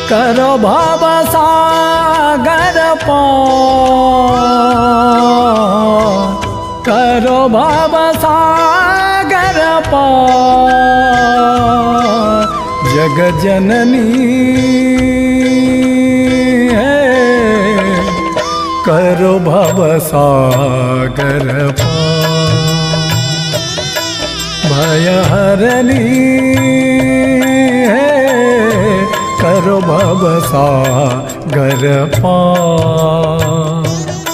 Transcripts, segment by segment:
करो भव सागर पार, करो भव सागर पार। जग जननी है करो भव सागर पार। भय हरनी है करो भव सागर पार,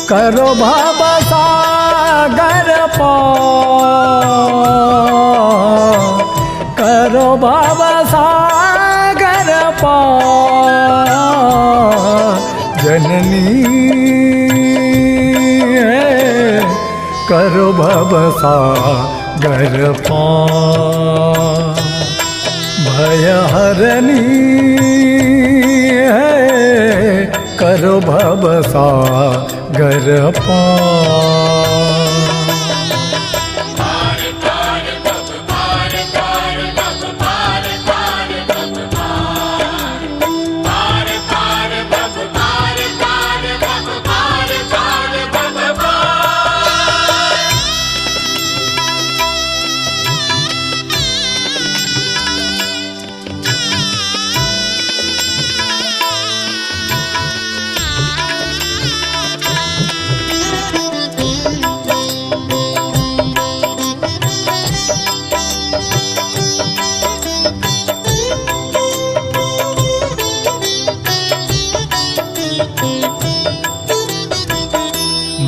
करो भव सागर पार, करो भव सागर पार। जननी है करो भव सागर पार। भय हरनी है करो भव सागर पार।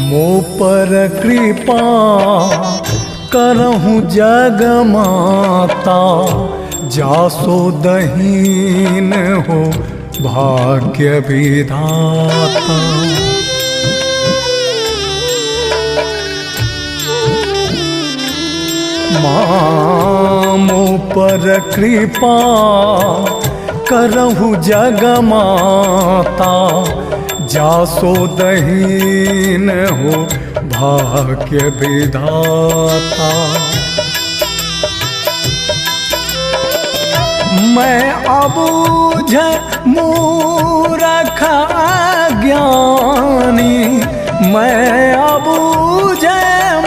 मोह पर कृपा करहूँ जग माता, जासो दहीन हो भाग्य विधाता। माँ मोह पर कृपा करहूँ जग माता, जासो दहीन हो भाग्य विधाता। मैं अबूझ मूरख अज्ञानी, मैं अबूझ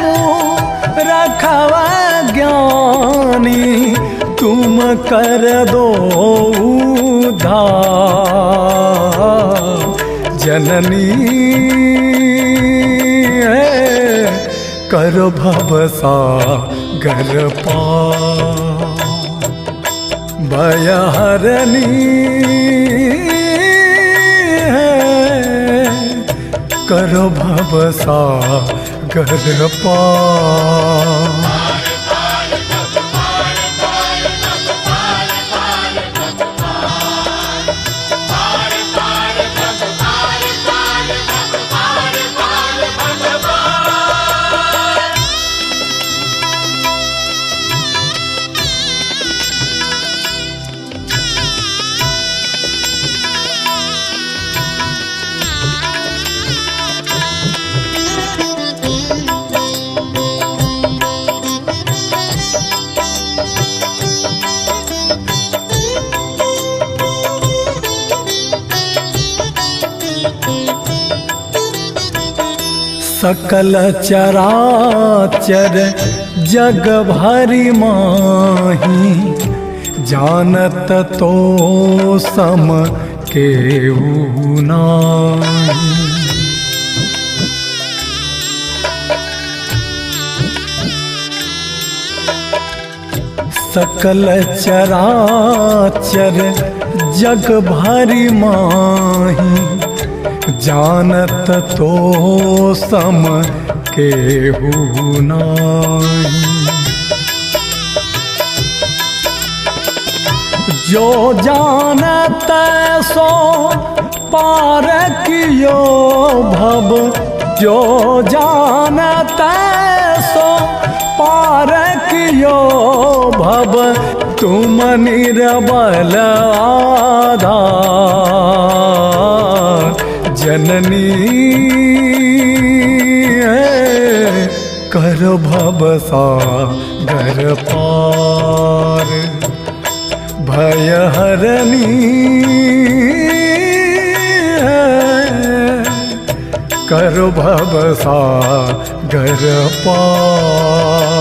मूरख अज्ञानी, तुम कर दो उद्धार। जननी है करो भव सागर पार। भय हरनी है करो भव सागर पार। सकल चराचर जग भरि माही, जानत तो सम केहू नाही। सकल चराचर जग भरि माही, जानत तो सम केहू नाही। जो जानत सो पार कियो भव, जो जानत सो पार कियो भव, तुम निर्बल आधार। जननी है कर भव सागर पार। भय हरनी कर भवसागर पार।